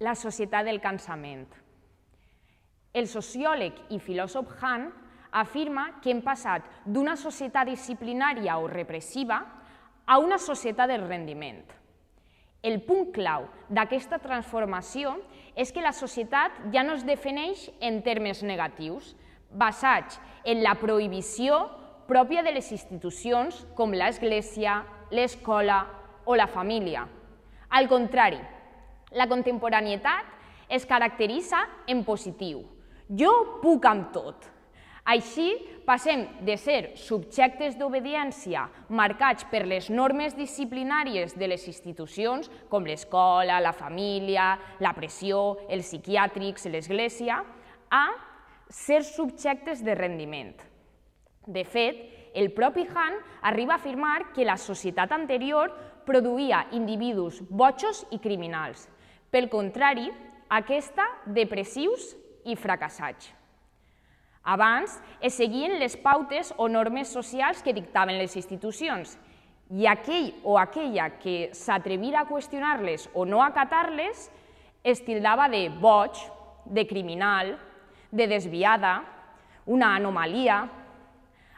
la societat del cansament. El sociòleg i filòsof Han afirma que hem passat d'una societat disciplinària o repressiva a una societat del rendiment. El punt clau d'aquesta transformació és que la societat ja no es defineix en termes negatius, basats en la prohibició pròpia de les institucions com l'església, l'escola o la família. Al contrari, la contemporanietat es caracteritza en positiu. Jo puc amb tot. Així, passem de ser subjectes d'obediència marcats per les normes disciplinàries de les institucions, com l'escola, la família, la pressió, els psiquiàtrics, l'església, a ser subjectes de rendiment. De fet, el propi Han arriba a afirmar que la societat anterior produïa individus bojos i criminals. Pel contrari, aquesta, depressius i fracassats. Abans es seguien les pautes o normes socials que dictaven les institucions i aquell o aquella que s'atrevira a qüestionar-les o no acatar-les es tildava de boig, de criminal, de desviada, una anomalia.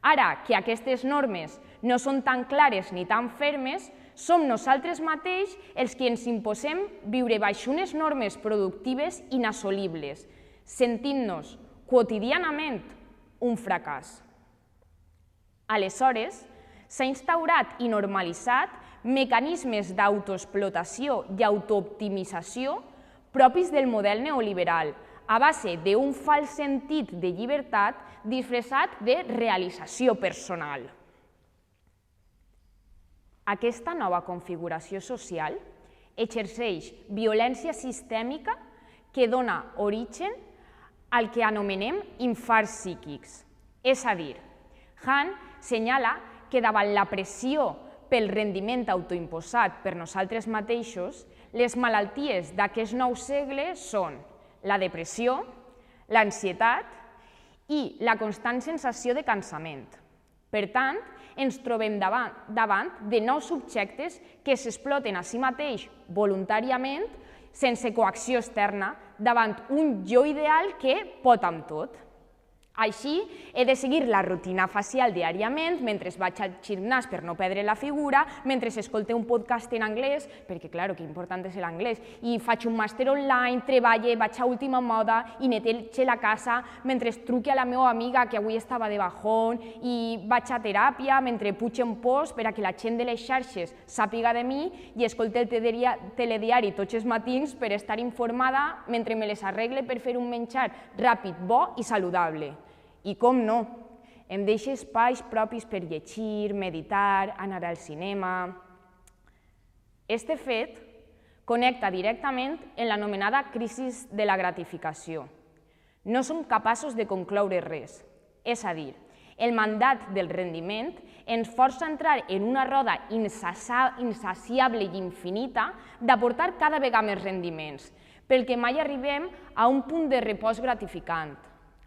Ara que aquestes normes no són tan clares ni tan fermes, som nosaltres mateix els que ens imposem viure baix unes normes productives inassolibles, sentint-nos quotidianament un fracàs. Aleshores, s'ha instaurat i normalitzat mecanismes d'autoexplotació i autooptimització propis del model neoliberal, a base d'un fals sentit de llibertat disfressat de realització personal. Aquesta nova configuració social exerceix violència sistèmica que dona origen al que anomenem infarts psíquics. És a dir, Han senyala que davant la pressió pel rendiment autoimposat per nosaltres mateixos, les malalties d'aquest nou segle són la depressió, l'ansietat i la constant sensació de cansament. Per tant, ens trobem davant de nous subjectes que s'exploten a si mateix voluntàriament, sense coacció externa, davant un jo ideal que pot amb tot. Així, he de seguir la rutina facial diàriament mentre vaig al gimnàs per no perdre la figura, mentre escolte un podcast en anglès, perquè, clar, que important és l'anglès, i faig un màster online, treballe, vaig a última moda i netege la casa, mentre truque a la meva amiga que avui estava de bajón i vaig a teràpia, mentre puig en post per a que la gent de les xarxes sàpiga de mi i escolte el telediari tots els matins per estar informada mentre me les arregle per fer un menjar ràpid, bo i saludable. I com no, em deixa espais propis per llegir, meditar, anar al cinema. Este fet connecta directament en l'anomenada crisi de la gratificació. No som capaços de concloure res, és a dir, el mandat del rendiment ens força a entrar en una roda insaciable i infinita d'aportar cada vegada més rendiments, pel que mai arribem a un punt de repòs gratificant.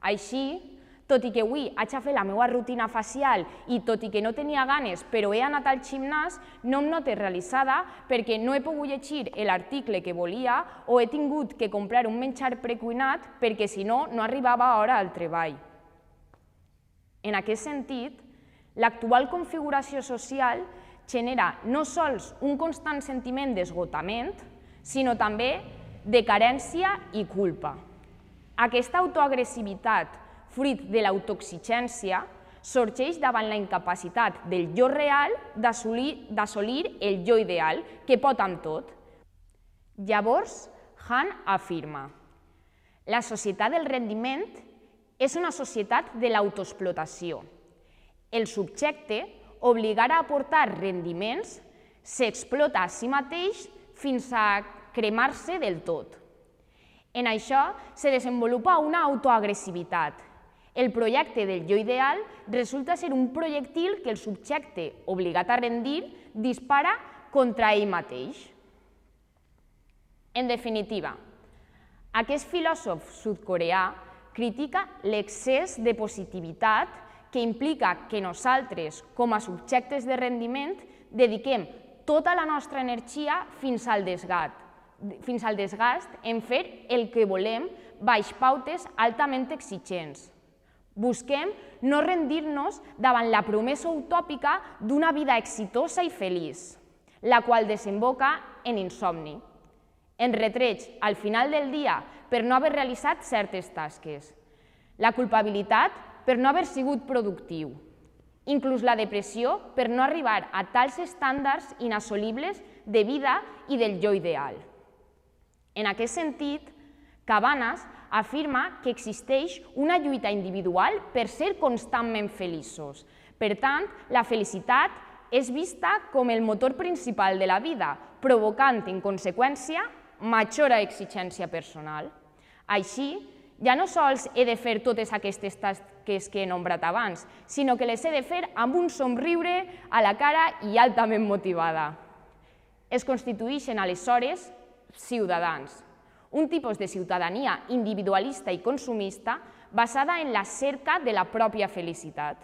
Així, tot i que avui haig de fer la meva rutina facial i tot i que no tenia ganes però he anat al gimnàs, no em noto realitzada perquè no he pogut llegir l'article que volia o he tingut que comprar un menjar precuinat perquè si no, no arribava a hora al treball. En aquest sentit, l'actual configuració social genera no sols un constant sentiment d'esgotament, sinó també de carència i culpa. Aquesta autoagressivitat fruit de l'autoexigència, sorgeix davant la incapacitat del jo real d'assolir el jo ideal, que pot amb tot. Llavors, Han afirma: la societat del rendiment és una societat de l'autoexplotació. El subjecte, obligat a aportar rendiments, s'explota a si mateix fins a cremar-se del tot. En això se desenvolupa una autoagressivitat. El projecte del jo ideal resulta ser un projectil que el subjecte, obligat a rendir, dispara contra ell mateix. En definitiva, aquest filòsof sud-coreà critica l'excés de positivitat que implica que nosaltres, com a subjectes de rendiment, dediquem tota la nostra energia fins al desgast, desgast en fer el que volem baix pautes altament exigents. Busquem no rendir-nos davant la promesa utòpica d'una vida exitosa i feliç, la qual desemboca en insomni, en retreig al final del dia per no haver realitzat certes tasques, la culpabilitat per no haver sigut productiu, inclús la depressió per no arribar a tals estàndards inassolibles de vida i del jo ideal. En aquest sentit, Cabanes afirma que existeix una lluita individual per ser constantment feliços. Per tant, la felicitat és vista com el motor principal de la vida, provocant, en conseqüència, major exigència personal. Així, ja no sols he de fer totes aquestes tasques que he nombrat abans, sinó que les he de fer amb un somriure a la cara i altament motivada. Es constitueixen aleshores ciutadans, un tipus de ciutadania individualista i consumista basada en la cerca de la pròpia felicitat.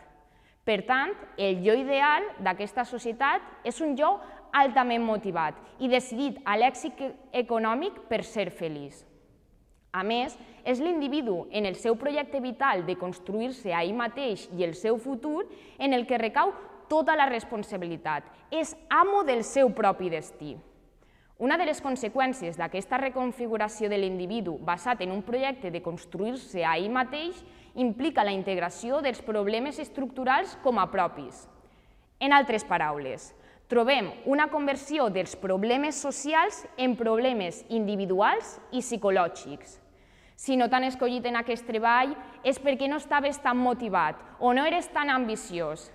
Per tant, el jo ideal d'aquesta societat és un jo altament motivat i decidit a l'èxit econòmic per ser feliç. A més, és l'individu en el seu projecte vital de construir-se a ell mateix i el seu futur en el que recau tota la responsabilitat, és amo del seu propi destí. Una de les conseqüències d'aquesta reconfiguració de l'individu basat en un projecte de construir-se a ell mateix implica la integració dels problemes estructurals com a propis. En altres paraules, trobem una conversió dels problemes socials en problemes individuals i psicològics. Si no t'han escollit en aquest treball és perquè no estaves tan motivat o no eres tan ambiciós.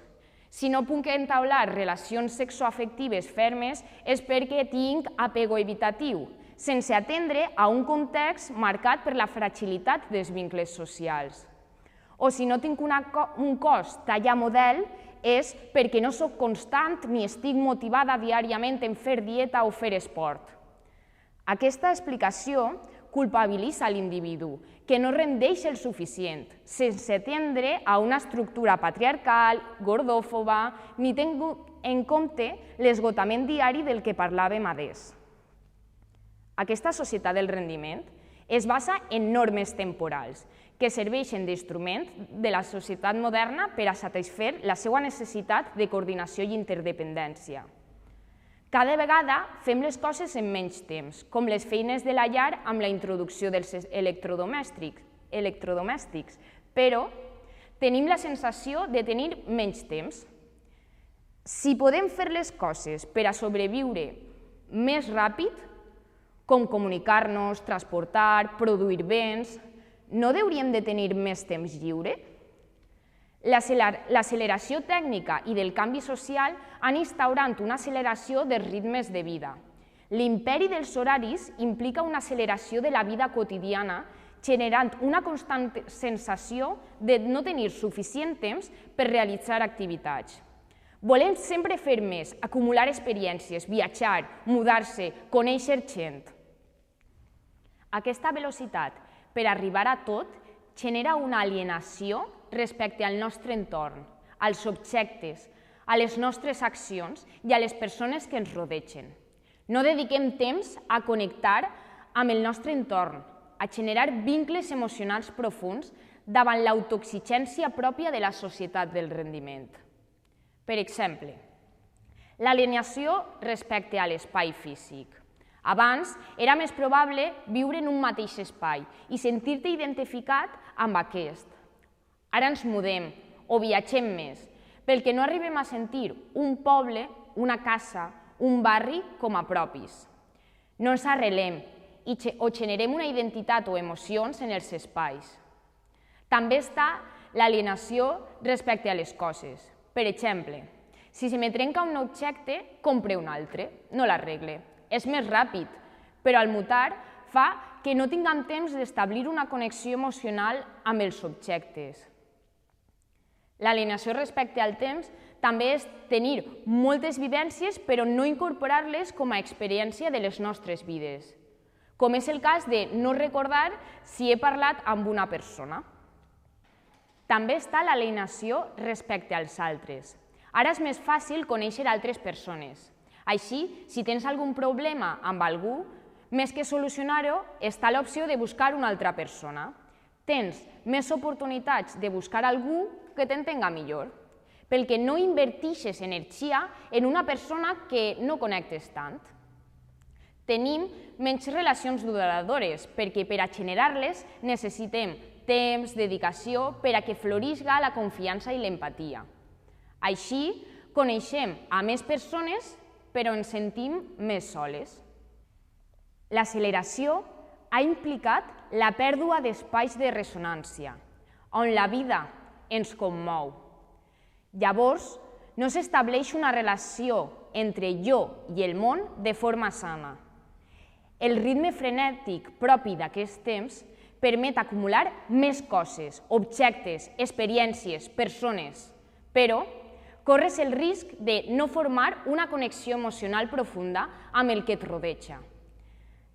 Si no puc entablar relacions sexoafectives fermes és perquè tinc apego evitatiu, sense atendre a un context marcat per la fragilitat dels vincles socials. O si no tinc un cos talla model és perquè no soc constant ni estic motivada diàriament en fer dieta o fer esport. Aquesta explicació culpabilitza l'individu, que no rendeix el suficient, sense atendre a una estructura patriarcal, gordòfoba, ni tenir en compte l'esgotament diari del que parlàvem adés. Aquesta societat del rendiment es basa en normes temporals, que serveixen d'instrument de la societat moderna per a satisfer la seva necessitat de coordinació i interdependència. Cada vegada fem les coses en menys temps, com les feines de la llar amb la introducció dels electrodomèstics, però tenim la sensació de tenir menys temps. Si podem fer les coses per a sobreviure més ràpid, com comunicar-nos, transportar, produir béns, no hauríem de tenir més temps lliure? L'acceleració tècnica i del canvi social han instaurat una acceleració dels ritmes de vida. L'imperi dels horaris implica una acceleració de la vida quotidiana, generant una constant sensació de no tenir suficient temps per realitzar activitats. Volem sempre fer més, acumular experiències, viatjar, mudar-se, conèixer gent. Aquesta velocitat per arribar a tot genera una alienació respecte al nostre entorn, als objectes, a les nostres accions i a les persones que ens rodegen. No dediquem temps a connectar amb el nostre entorn, a generar vincles emocionals profunds davant l'autoexigència pròpia de la societat del rendiment. Per exemple, l'alienació respecte a l'espai físic. Abans era més probable viure en un mateix espai i sentir-te identificat amb aquest. Ara ens mudem o viatgem més, perquè no arribem a sentir un poble, una casa, un barri com a propis. No ens arrelem o generem una identitat o emocions en els espais. També està l'alienació respecte a les coses. Per exemple, si se me trenca un objecte, compre un altre, no l'arregle. És més ràpid, però al mutar fa que no tinguem temps d'establir una connexió emocional amb els objectes. L'alienació respecte al temps també és tenir moltes vivències però no incorporar-les com a experiència de les nostres vides, com és el cas de no recordar si he parlat amb una persona. També està l'alienació respecte als altres. Ara és més fàcil conèixer altres persones. Així, si tens algun problema amb algú, Més que solucionar-ho, està l'opció de buscar una altra persona. Tens més oportunitats de buscar algú que t'entenga millor, perquè no inverteixes energia en una persona que no connectes tant. Tenim menys relacions duradores, perquè per a generar-les necessitem temps, dedicació, per a que florisca la confiança i l'empatia. Així, coneixem a més persones, però ens sentim més soles. L'acceleració ha implicat la pèrdua d'espais de ressonància, on la vida ens commou. Llavors, no s'estableix una relació entre jo i el món de forma sana. El ritme frenètic propi d'aquests temps permet acumular més coses, objectes, experiències, persones, però corres el risc de no formar una connexió emocional profunda amb el que et rodeja.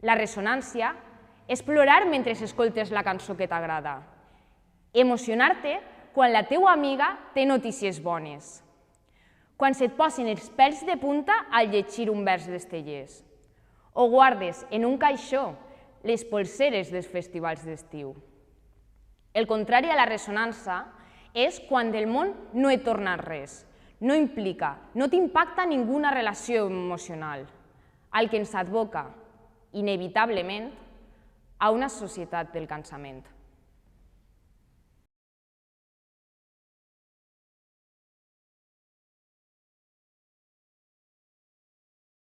La ressonància és plorar mentre escoltes la cançó que t'agrada, emocionar-te quan la teua amiga té notícies bones, quan se't posen els pèls de punta al llegir un vers d'Estellés, o guardes en un caixó les polseres dels festivals d'estiu. El contrari a la ressonància és quan del món no et torna res, no implica, no t'impacta ninguna relació emocional, el que ens advoca, inevitablement, a una societat del cansament.